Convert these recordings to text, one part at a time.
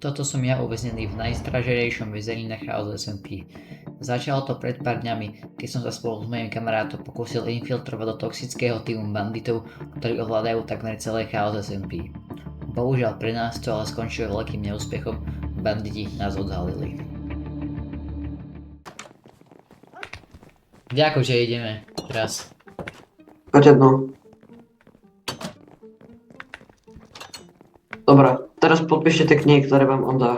Toto som ja uväznený v najstraženejšom väzení na Chaos SMP. Začalo to pred pár dňami, keď som sa spolu s mojím kamarátom pokúsil infiltrovať do toxického týmu banditov, ktorí ovládajú takmer celé Chaos SMP. Bohužiaľ pre nás to ale skončilo veľkým neúspechom, banditi nás odhalili. Kde akože ideme teraz? Poď jedno. Dobre, teraz podpíšte tie knihy, ktoré vám on dá.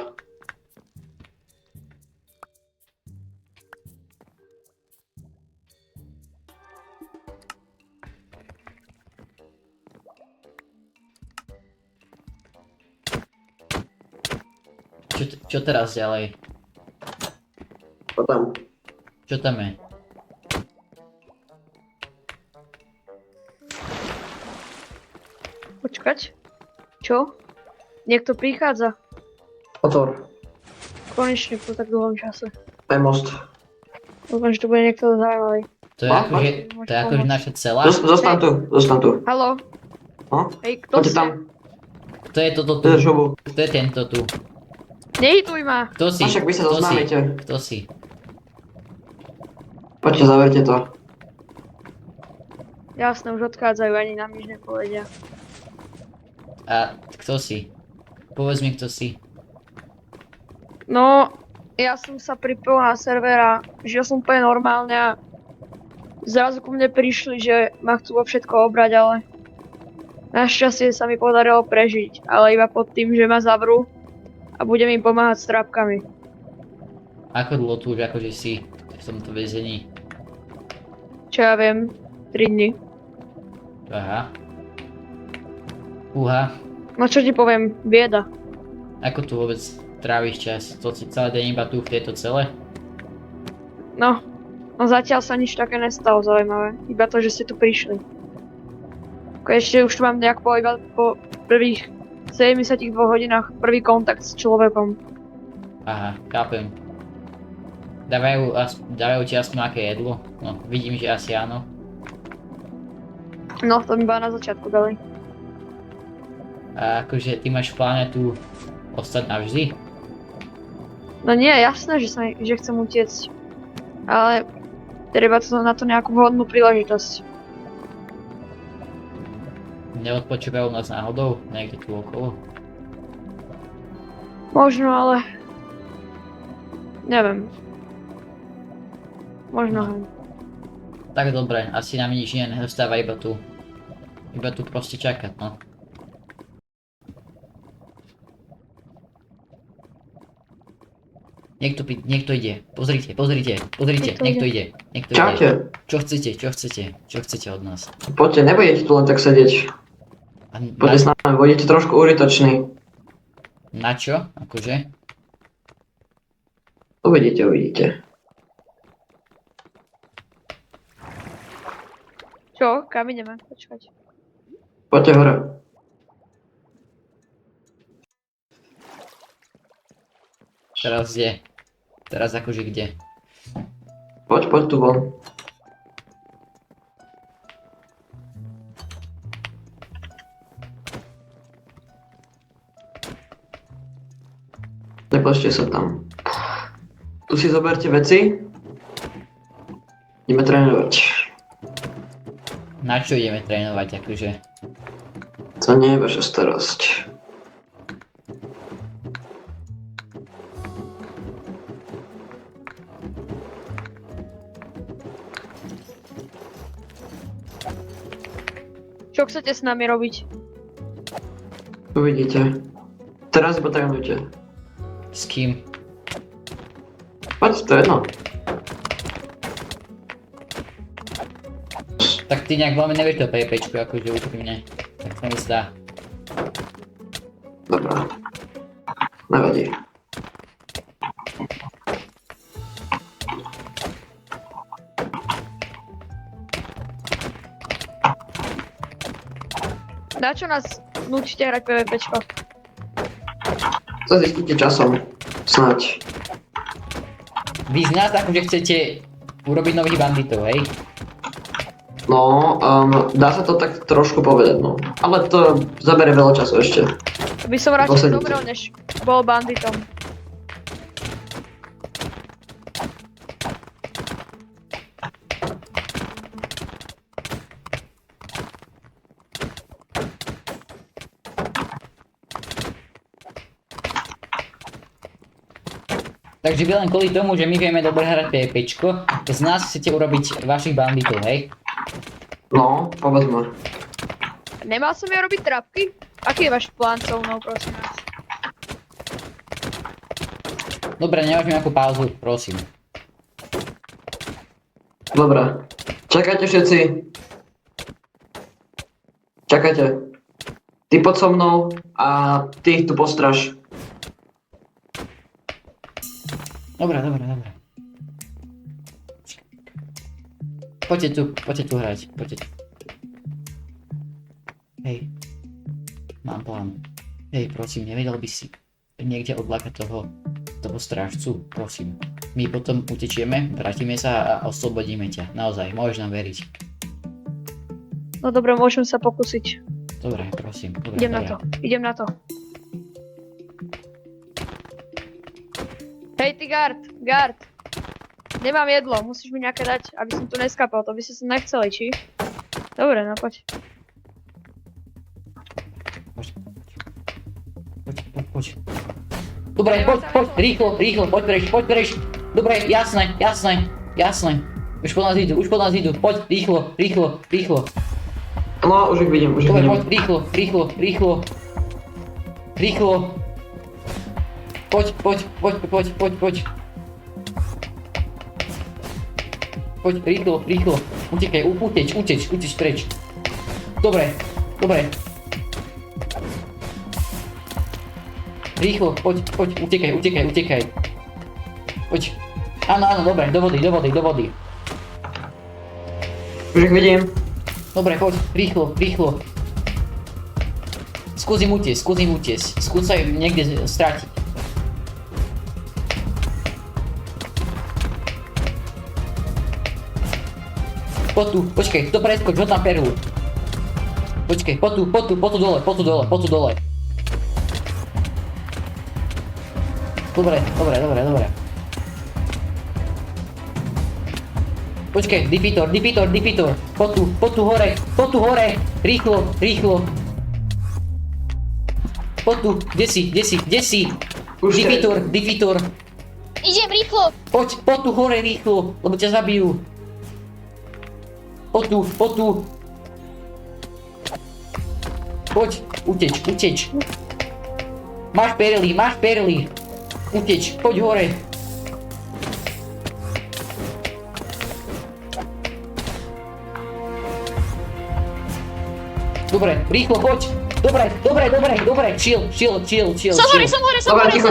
Čo teraz ďalej? Potom. Čo tam je? Počkať. Čo? Niekto prichádza. Otvor. Konečne po tak dlhom čase. Aj most. Dúfam, že to bude niekto zaujímavý. To je akože naša celá? Zostaň tu. Haló? No? Hej, kto Poďte si? tam. Kto je toto tu? To je žobu. Kto je tento tu? Nehituj ma! Kto si? A však vy sa Kto si? zoznámite. Kto si? Poďte, zaverte to. Jasné, už odchádzajú, ani nám nič nepovedia. A kto si? Povedz mi, kto si. No, ja som sa pripojil na servera, žil som úplne normálne a zrazu ku mne prišli, že ma chcú vo všetko obrať, ale našťastie sa mi podarilo prežiť, ale iba pod tým, že ma zavrú a budem im pomáhať s trápkami. Ako dlho tu už akože si v tomto väzení? Čo ja viem, 3 dni. Aha. Uha. No čo ti poviem, bieda. Ako tu vôbec tráviš čas? To si celý deň iba tu v tejto cele? No zatiaľ sa nič také nestalo zaujímavé, iba to, že ste tu prišli. Ešte už tu mám nejak iba po prvých 72 hodinách prvý kontakt s človekom. Aha, chápem. Dávajú ti aspoň nejaké jedlo? No, vidím, že asi áno. No, to mi iba na začiatku dali. A akože ty máš v pláne tu ostať navždy? No nie, jasné, že chcem utiecť. Ale treba na to nejakú vhodnú príležitosť. Neodpočúvajú nás náhodou? Niekde tu okolo? Možno, ale... Neviem. Možno hej. Tak dobre, asi nám nič iné nezostáva iba tu. Iba tu proste čakať, no. Niekto ide. Pozrite, niekto ide. Čaute. Čo chcete od nás? Poďte, nebudete tu len tak sedieť. Poďte s nami, budete trošku užitoční. Na čo? Akože? Uvidíte. Čo? Kam ideme? Počkať. Poďte hore. Teraz kde? Teraz akože kde? Poď tu von. Nepočte sa tam. Tu si zoberte veci. Ideme trénovať. Na čo ideme trénovať akože? To nie je vaša starosť. Čo chcete s nami robiť? Uvidíte. Teraz iba trénujte. S kým? Poď, to je jedno. Tak ty nejak veľmi nevieš to PPčku, akože úprimne. Tak to mi zdá. Dobrá. Nevadí. Na čo nás nutíte hrať PvPčko? To zistíte časom. Snáď. Vy z nás akože chcete urobiť nových banditov, hej? No, dá sa to tak trošku povedať, no. Ale to zabere veľa času ešte. By som radšej Posledný. zomrel, než bol banditom. Takže vy len kvôli tomu, že my vieme dobre hrať PvPčko, z nás chcete urobiť vašich banditov, hej? No, povedz ma. Nemal som ja robiť trapky? Aký je váš plán so mnou, prosím vás? Dobre, nemáš nejakú pauzu, prosím. Dobre. Čakajte všetci. Čakajte. Ty poď so mnou a ty tu postraž. Dobre. Poďte tu hrať, poďte tu. Hej. Mám plán. Hej, prosím, nevedel by si niekde odlákať toho strážcu, prosím. My potom utečieme, vrátime sa a oslobodíme ťa. Naozaj, môžeš nám veriť. No dobre, môžem sa pokúsiť. Dobre, prosím. Dobre, Idem na to. Hej ty guard. Nemám jedlo, musíš mi nejaké dať, aby som tu neskapal, to by ste sa nechceli, či? Dobre, no poď. Poď. Dobre, poď, rýchlo, poď preč. Dobre, jasné. Už po nás idú, poď, rýchlo. No, už ich vidím. Dobre, poď, rýchlo. Poď. Poď, rýchlo. Utekaj, uteč preč. Dobre. Rýchlo, poď, utekaj. Poď. Áno, dobre, do vody. Už ich vidím. Dobre, poď, rýchlo. Skús im utiesť. Skús sa im niekde strátiť. Poď tu, počkaj, to preskoč, hoď tam perlu. Počkaj, poď tu dole. Dobre. Počkaj, Dipitor. Poď tu hore. Rýchlo. Poď tu, kde si? Už Dipitor. Idem rýchlo! Poď tu hore rýchlo, lebo ťa zabijú. Poď tu. Poď, uteč. Máš perly. Uteč, poď hore. Dobre, rýchlo, poď. Dobre, chill. Som hore! Dobre, ticho.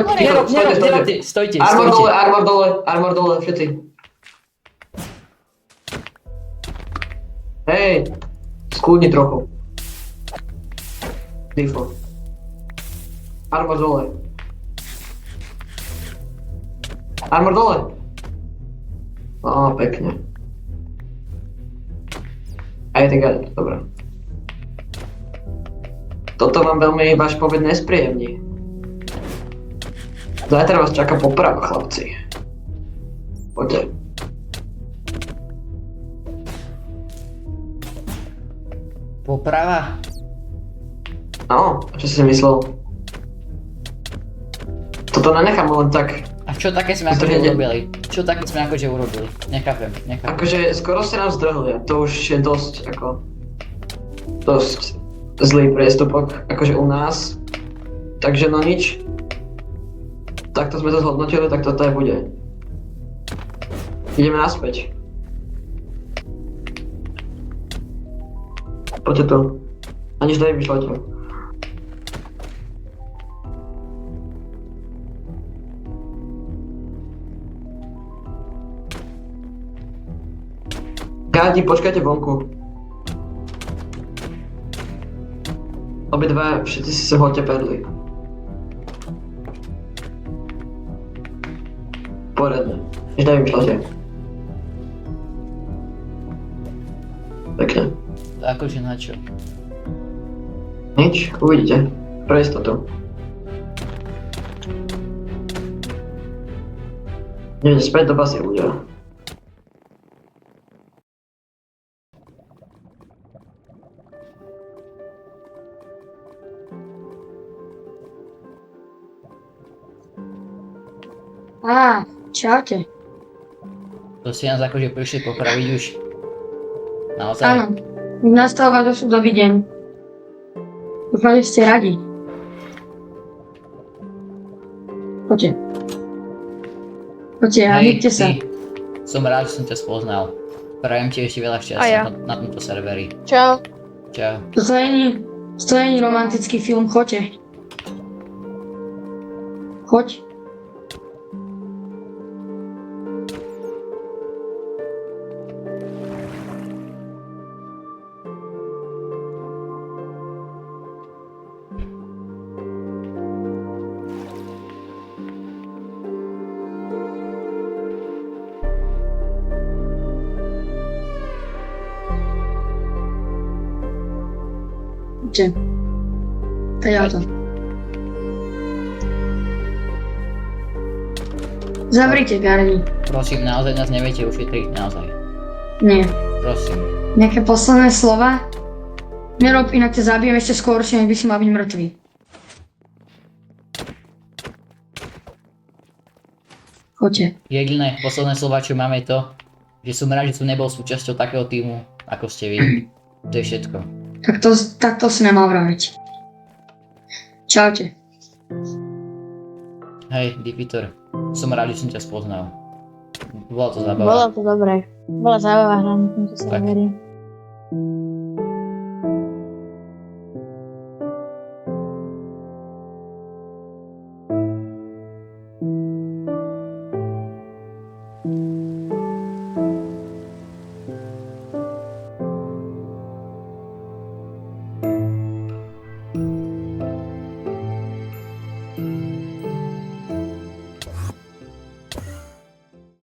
Stojte. Armor dole, všetci. Hej, skúdni trochu. Rýchlo. Armor dole. Á, pekne. Aj tak, dobre. Toto vám veľmi váš poved nespríjemní. Zajtra vás čaká poprava, chlapci. Poďte. Poprava? No, čo si myslel? Toto nenechám len tak. A čo také sme urobili? Nechápem. Akože skoro ste nám zdrhli a to už je dosť zlý priestupok, akože u nás. Takže no nič. Takto sme to zhodnotili, tak toto aj bude. Ideme naspäť. Poďte tu. Aniž daj vyšľate. Gádi, počkajte vonku. Obidve, všetci si hoďte perly. Poriadne. Než daj vyšľate. Pekne. Akože na čo? Nič, uvidíte. Pre istotu. Nie, späť do basy ľudia. Čaute. To ste nás akože prišli popraviť už. Naozaj? Áno, nastal váš osudový deň. Dúfam, že ste radi. Poďte. Poďte, hádajte sa. ty. Som rád, že som ťa spoznal. Prajem ti ešte veľa A ja. šťastia na tomto serveri. Čau. Čau. To není romantický film, choďte. Choď. Poďte. To je auto. Zavrite garni. Prosím, naozaj nás neviete ušetriť, naozaj. Nie. Prosím. Nejaké posledné slova? Nerob, inak ťa zabijem ešte skôr, než by si mal byť mŕtvý. Choďte. Jediné posledné slova, čo máme je to, že som rád, že som nebol súčasťou takého týmu, ako ste vy. To je všetko. Tak to si nemal vraviť. Čaute. Hej, Dipitor. Som rád, že som ťa spoznal. Bola to zábava. Bolo to dobré. Bola zábava hrať na tomto serveri.